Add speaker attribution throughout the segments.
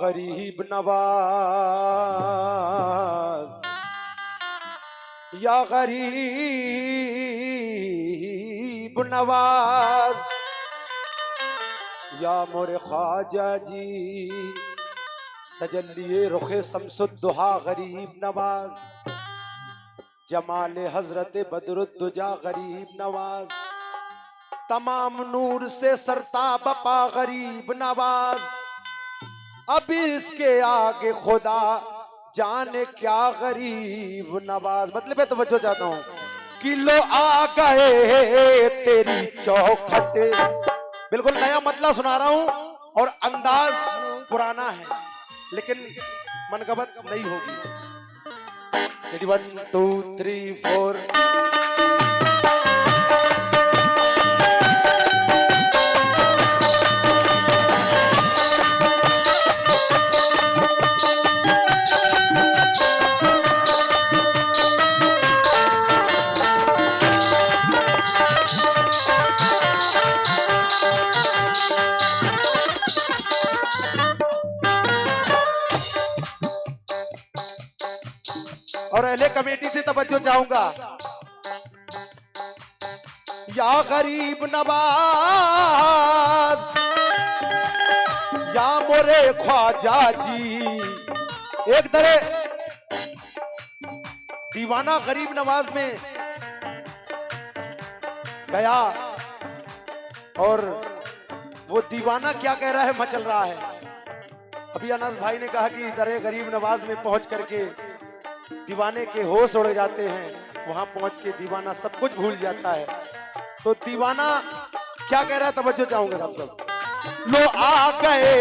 Speaker 1: गरीब नवाज, या गरीब नवाज, या मोरे ख्वाजा जी तजल्लिए रुखे शम्सुद्दुहा गरीब नवाज, जमाल हजरत बदरुद्दुजा गरीब नवाज, तमाम नूर से सरताब पा गरीब नवाज। अब इसके आगे खुदा जाने क्या गरीब नवाज। मतलब मैं तवज्जो चाहता हूँ कि लो आ गए तेरी चौखट। बिल्कुल नया मतलब सुना रहा हूँ और अंदाज पुराना है लेकिन मनगबत नई होगी। 1 2 3 4 और अहले कमेटी से तवज्जो चाहूंगा। या गरीब नवाज, या मोरे ख्वाजा जी। एक तरह दीवाना गरीब नवाज में गया और वो दीवाना क्या कह रहा है मचल रहा है। अभी अनस भाई ने कहा कि दरे गरीब नवाज में पहुंच करके दीवाने के होश उड़ जाते हैं, वहां पहुंच के दीवाना सब कुछ भूल जाता है। तो दीवाना क्या कह रहा है तवज्जो चाहूंगा आप सब। लो आ गए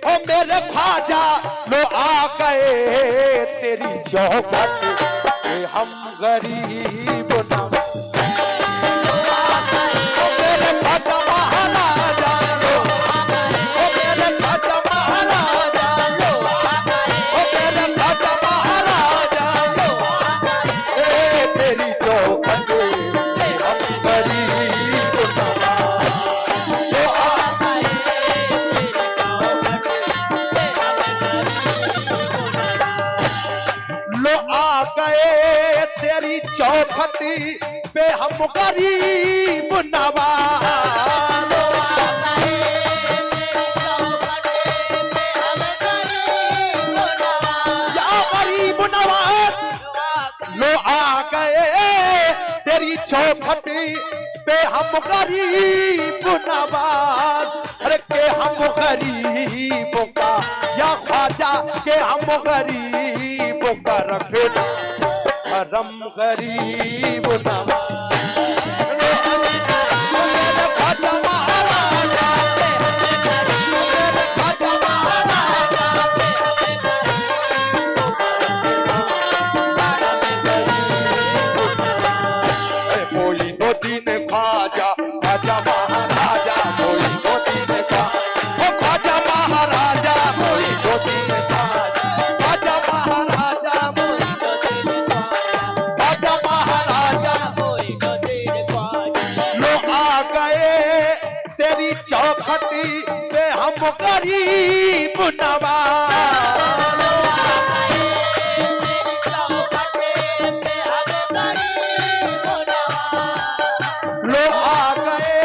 Speaker 1: ओ मेरे ख्वाजा, लो आ गए तेरी चौखट पे हम गरीब नवाज। चौखटी पे हम गरीब नवाज। या गरीब नवाज लो आ गए तेरी चौखटी पे हम गरीब नवाज। अरे के हम गरीबों का या ख्वाजा के हम गरीबों का रखना करम गरीब नवाज। कोई नदी ने ख्वाजा ख्वाजा महाराजा, कोई नदी ने ख्वाजा महाराजा, कोई नदी ने ख्वाजा महाराजा, चौखटी पे हम गरीब नवाज। लो आ गए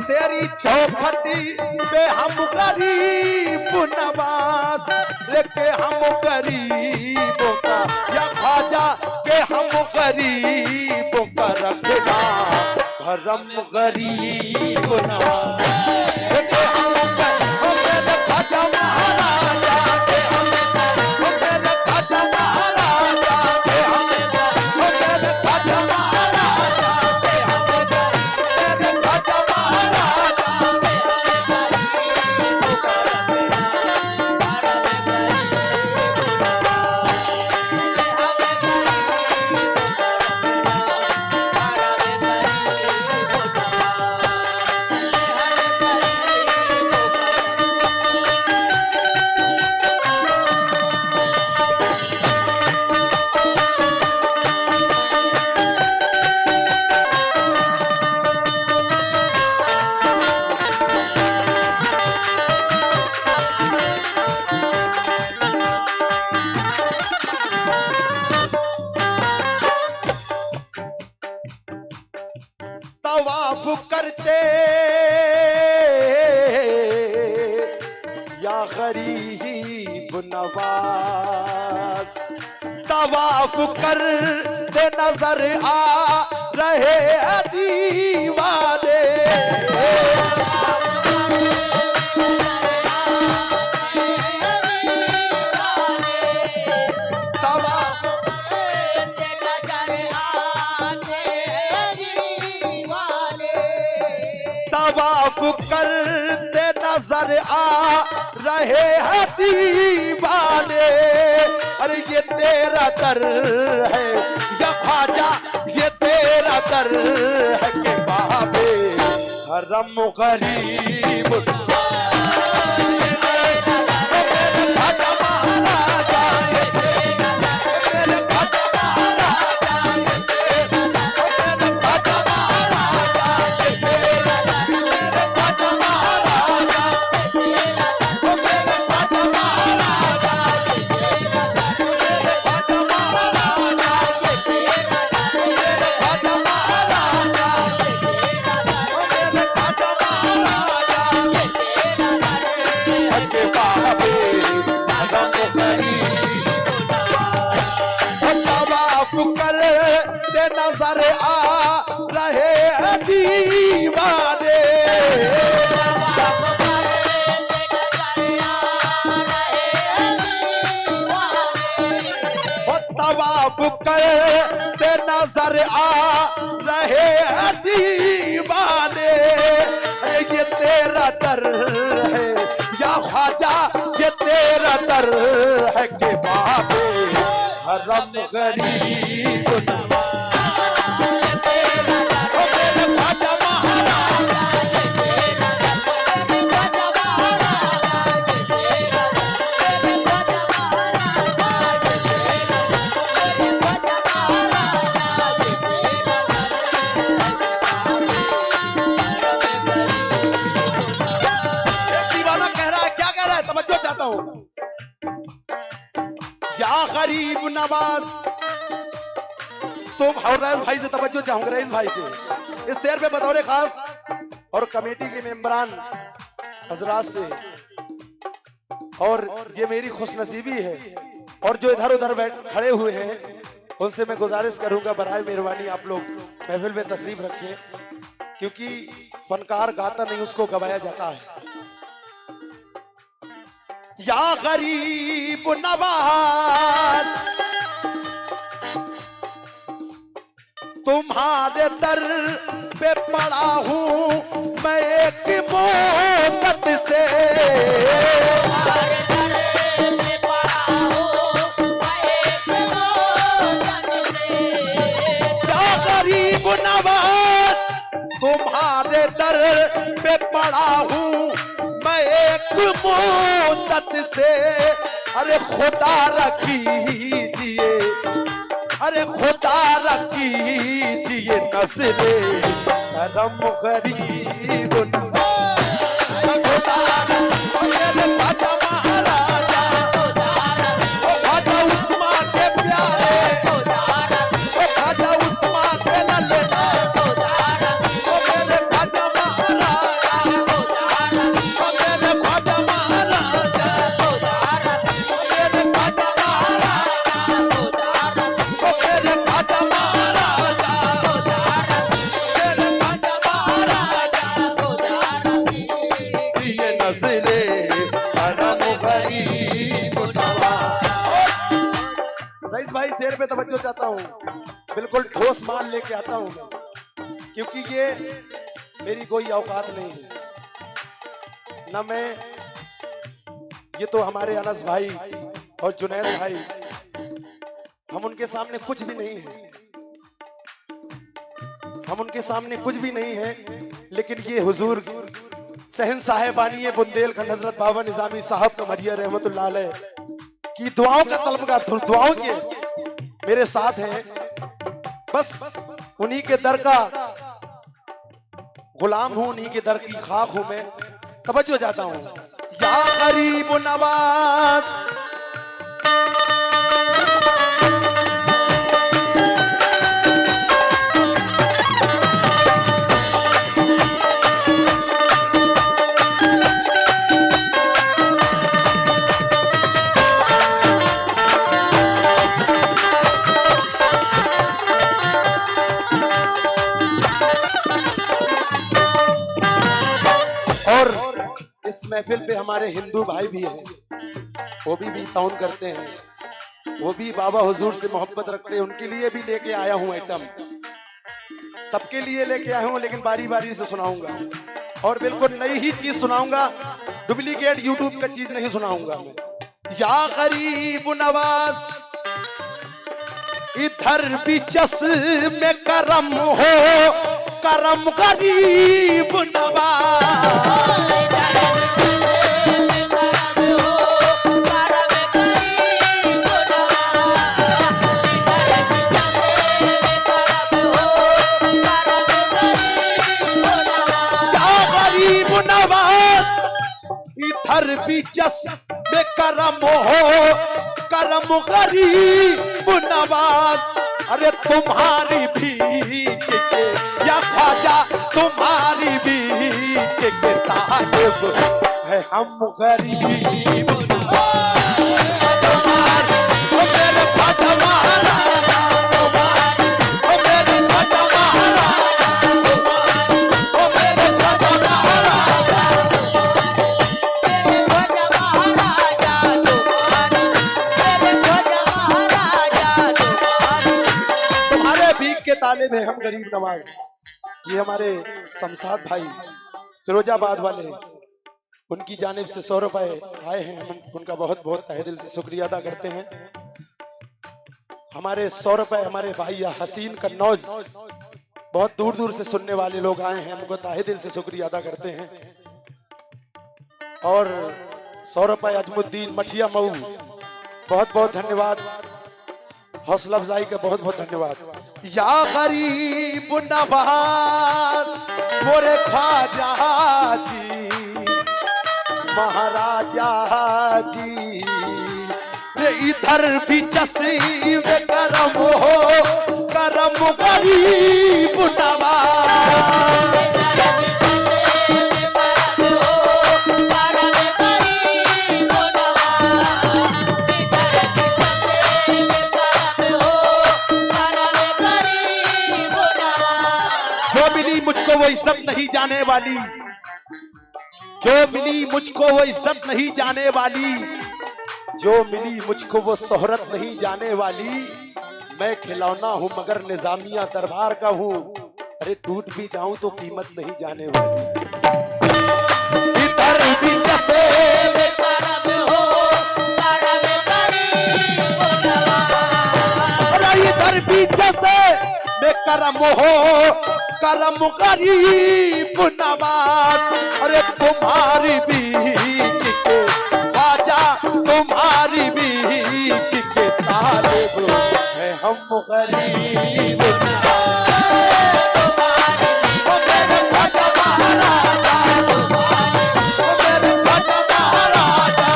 Speaker 1: तेरी चौखटी पे हम गरीब नवाज। रे के हम गरीबों का या ख्वाजा के हम गरीबों का रखना करम गरीब नवाज। नवाज। तवाफ करते नजर आ रहे हैं दीवाने, तवाफ
Speaker 2: करते नजर आते हैं दीवाने,
Speaker 1: तवाफ करते नजर आ रहे हैं दीवाने। अरे ये तेरा दर है या ख्वाजा, ये तेरा दर है कि बाबे हरम गरीब नजर आ रहे हैं दीवाने। तवाफ करते नजर आ रहे हैं दीवाने। ये तेरा दर है या ख्वाजा, ये तेरा दर है कि बाबे हरम गरीब गरीब नवाज। तुम और रईस भाई से तवज्जो चाहूंगा, रईस भाई से इस शेर पे बतौर खास और कमेटी के मेंबरान हजरात से, और ये मेरी खुशनसीबी है, और जो इधर उधर खड़े हुए हैं उनसे मैं गुजारिश करूंगा बराए मेहरबानी आप लोग महफिल में तशरीफ रखें, क्योंकि फनकार गाता नहीं उसको गवाया जाता है। या गरीब नवाज तुम्हारे दर पे पड़ा हूँ मैं एक मोहब्बत से। या गरीब नवाज तुम्हारे दर पे पड़ा हूँ मैं एक मुद्दत से। अरे खुदा रखीजिए, अरे खुदा रखीजिए नस्ले करम गरीब खुदा राजा महाराजा राजा उस्मान के प्यारे राजा उस्मान के ललना भाई शेर पे तवज्जो चाहता हूँ, बिल्कुल ठोस माल लेके आता हूँ मैं, क्योंकि ये मेरी कोई औकात नहीं है ना। मैं ये तो हमारे अनस भाई और जुनैद भाई, हम उनके सामने कुछ भी नहीं है, हम उनके सामने कुछ भी नहीं है। लेकिन ये हुजूर सहन साहेबानी बुंदेलखंड हजरत बाबा निजामी साहब कमरिया रहमतुल्लाह अलैह की दुआओं का तलबगार, दुआओं के मेरे साथ हैं। बस उन्हीं के दर का गुलाम हूं, उन्हीं के दर की खाक हूं मैं। तवज्जो जाता हूं। या गरीब नवाज महफिल पे हमारे हिंदू भाई भी हैं, वो भी ताउन करते हैं, वो भी बाबा हुजूर से मोहब्बत रखते हैं, उनके लिए भी लेके आया हूं आइटम, सबके लिए लेके आया हूं, लेकिन बारी बारी से सुनाऊंगा और बिल्कुल नई ही चीज सुनाऊंगा, डुप्लीकेट यूट्यूब का चीज नहीं सुनाऊंगा मैं। या गरीब नवाज इधर भी में करम हो, करम गरीब नवाज। इधर भी में करम हो, करम गरीब नवाज। अरे तुम्हारी भीख के या ख्वाजा तुम्हारी भीख के तालिब है हम गरीब नवाज। तुम्हारी ओ मेरे ख्वाजा महाराजा, तुम्हारी ओ मेरे ख्वाजा महाराजा, तुम्हारी ओ मेरे ख्वाजा महाराजा, के तालिब है हम गरीब नवाज। ये हमारे शमशाद भाई फिरोजाबाद वाले, उनकी जानिब से 100 रुपए आए हैं, हम उनका बहुत बहुत तहे दिल से शुक्रिया अदा करते हैं। हमारे 100 रुपए हमारे भाई हसीन कन्नौज, बहुत दूर दूर से सुनने वाले लोग आए हैं, उनको तहे दिल से शुक्रिया अदा करते हैं। और 100 रुपए अजमुद्दीन मठिया मऊ, बहुत बहुत धन्यवाद, हौसला अफजाई का बहुत बहुत धन्यवाद। या गरीब नवाज मोरे ख्वाजा जी महाराजा जी, रे इधर भी जसीब करम हो, करम गरीब नवाज। मुझको वो इज्जत नहीं जाने वाली, जो मिली मुझको वो इज्जत नहीं जाने वाली, जो मिली मुझको वो शोहरत नहीं जाने वाली। मैं खिलौना हूं मगर निजामिया दरबार का हूं, अरे टूट भी जाऊं तो कीमत नहीं जाने वाली। इधर भी जैसे हो, इधर भी जैसे में करम हो, करम गरीब नवाज। अरे तुम्हारी भीख के ख्वाजा तुम्हारी भीख के तालिब है हम गरीब नवाज। ओ मेरे ख्वाजा महाराजा, ओ मेरे ख्वाजा महाराजा,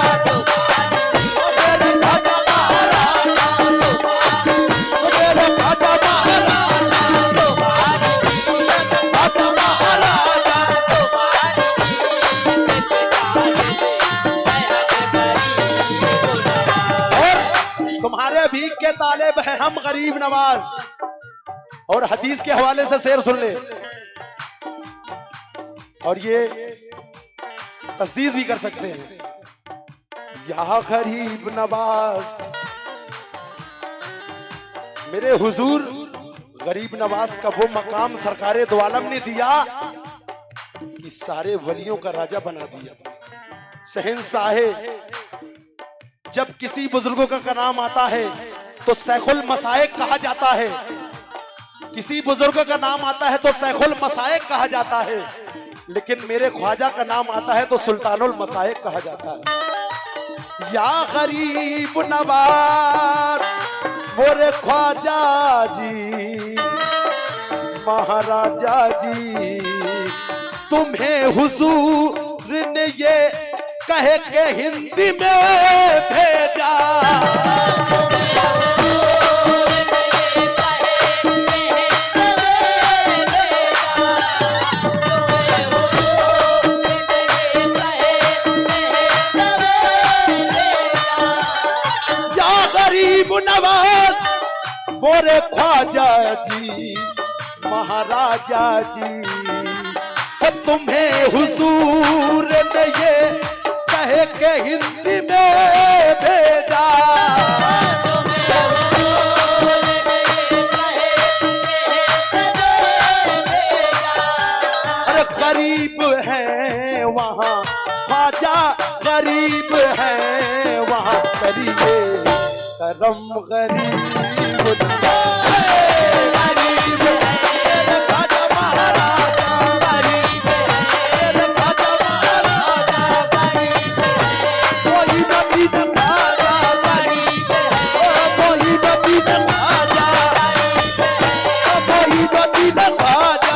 Speaker 1: ओ मेरे ख्वाजा महाराजा, ओ मेरे ख्वाजा महाराजा, तुम्हारे भीख के तालिब है हम गरीब नवाज। और हदीस के हवाले से शेर सुन ले, और ये तस्दीक भी कर सकते हैं। या गरीब नवाज मेरे हुजूर गरीब नवाज का वो मकाम सरकारे दो आलम ने दिया कि सारे वलियों का राजा बना दिया। शहंशाहे, जब किसी बुजुर्गों का नाम आता है तो सैखुल मसाइक कहा जाता है, किसी बुजुर्ग का नाम आता है तो सैखुल मसाइक कहा जाता है, लेकिन मेरे ख्वाजा का नाम आता है तो सुल्तानुल मसाइक कहा जाता है। या गरीब नवाज मोरे ख्वाजा जी महाराजा जी, तुम्हें हुजूर ने ये कहे के हिंदी में भेजा। या गरीब नवाज मोरे ख्वाजा जी महाराजा जी, तुम्हें हुजूर ने ये कह के हिंदी में भेजा। अरे गरीब है वहाँ ख्वाजा, गरीब है वहाँ करिए करम गरीब गरीब है ख्वाजा महाराजा, गरीब है ख्वाजा महाराजा, गरीब कोई नबी न ख्वाजा, गरीब कोई नबी न ख्वाजा, कोई नबी न ख्वाजा।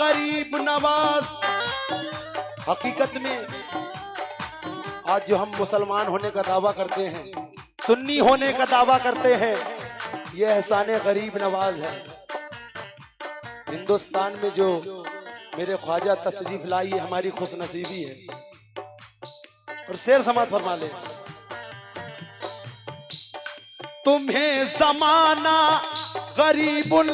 Speaker 1: गरीब नवाज। हकीकत में आज जो हम मुसलमान होने का दावा करते हैं, सुन्नी होने का दावा करते हैं, ये एहसाने गरीब नवाज है। हिंदुस्तान में जो मेरे ख्वाजा तशरीफ लाई, ये हमारी खुशनसीबी है। और शेर समाज फरमा ले, तुम्हें जमाना गरीबुल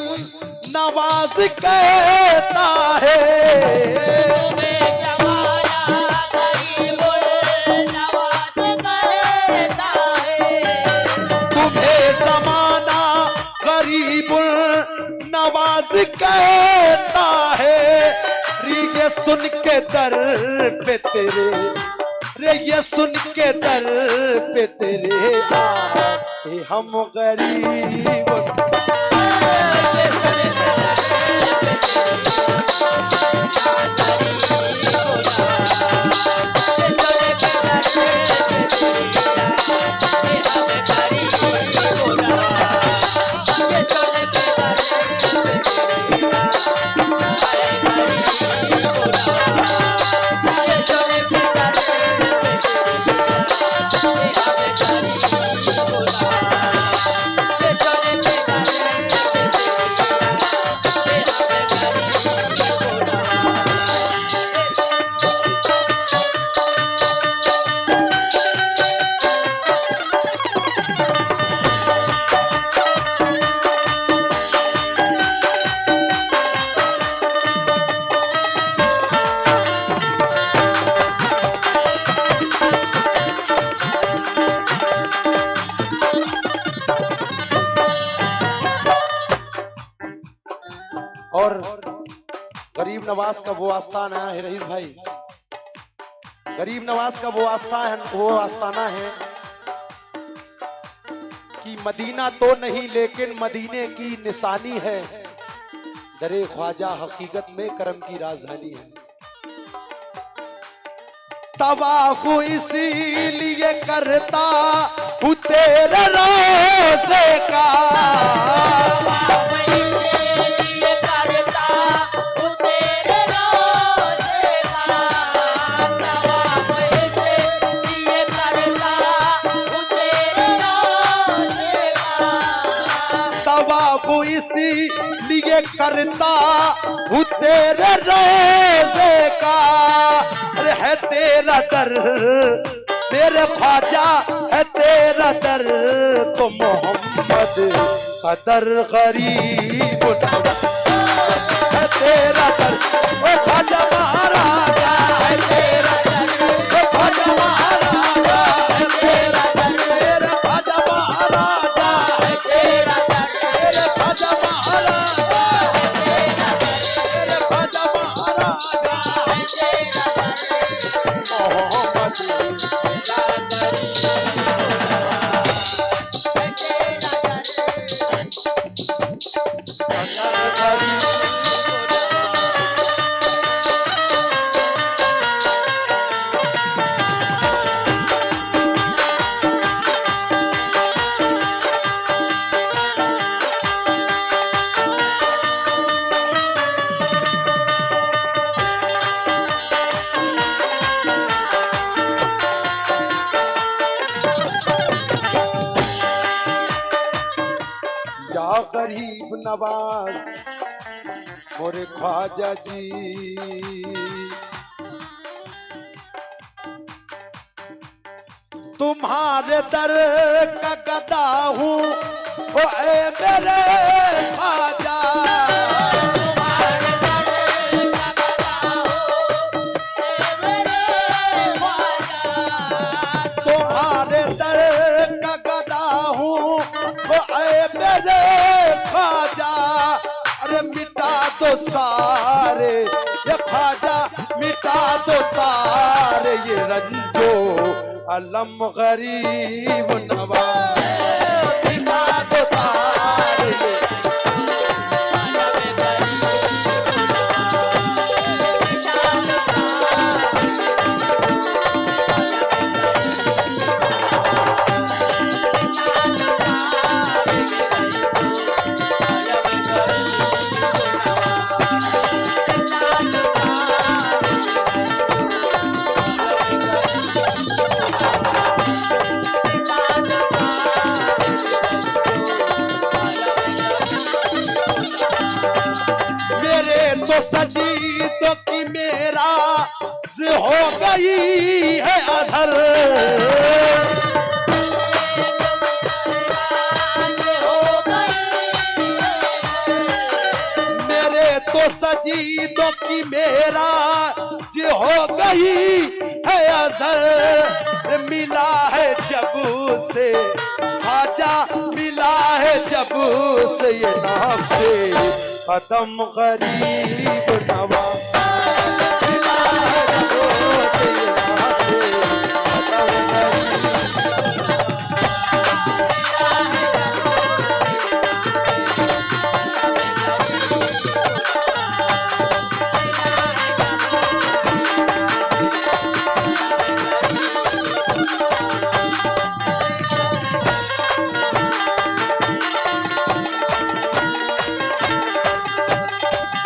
Speaker 1: नवाज कहता है,
Speaker 2: तुम्हें जमाना गरीबुल नवाज कहता है,
Speaker 1: तुम्हें जमाना गरीबुल नवाज कहता है। रे ये सुन के दर पे तेरे, रे ये सुन के दर पे तेरे आए हम गरीब। और गरीब नवाज का वो आस्थाना है रईस भाई, गरीब नवाज का वो आस्थाना है कि मदीना तो नहीं लेकिन मदीने की निशानी है। दरे ख्वाजा हकीकत में करम की राजधानी है। तवाफ इसीलिए करता हूँ तेरे रोज़े का, इसीलिए करता हूँ तेरे रोज़े का। अरे है तेरा दर मेरे ख्वाजा, है तेरा दर तो मोहम्मद का दर गरीब है तेरा दर। ओ ख्वाजा महाराजा है तेरा दर, ओ ख्वाजा महाराजा है तेरा दर, मेरा ख्वाजा महाराजा है तेरा दर, मेरे ख्वाजा महाराजा है तेरा दर, मेरे ख्वाजा महाराजा है तेरा दर मोहम्मद का दर। नवाज मोरे ख्वाजा जी। तुम्हारे दर का गदा हूँ ओ ए मेरे ख्वाजा।
Speaker 2: तुम्हारे दर का गदा हूँ ए मेरे ख्वाजा।
Speaker 1: तुम्हारे दर का गदा हूँ ओ ए मेरे ख्वाजा। अरे मिटा दो सारे ये ख्वाजा, मिटा दो सारे ये रंजो अलम गरीब नवाज। मिटा दो सारे ये तो सजीदों की मेरा से हो गई है अधर। मेरे तो सजीदों की मेरा जो हो गई है अधर। मिला है जब से ख्वाजा, मिला है जब से ये नाम से कदम गरीब नवाज।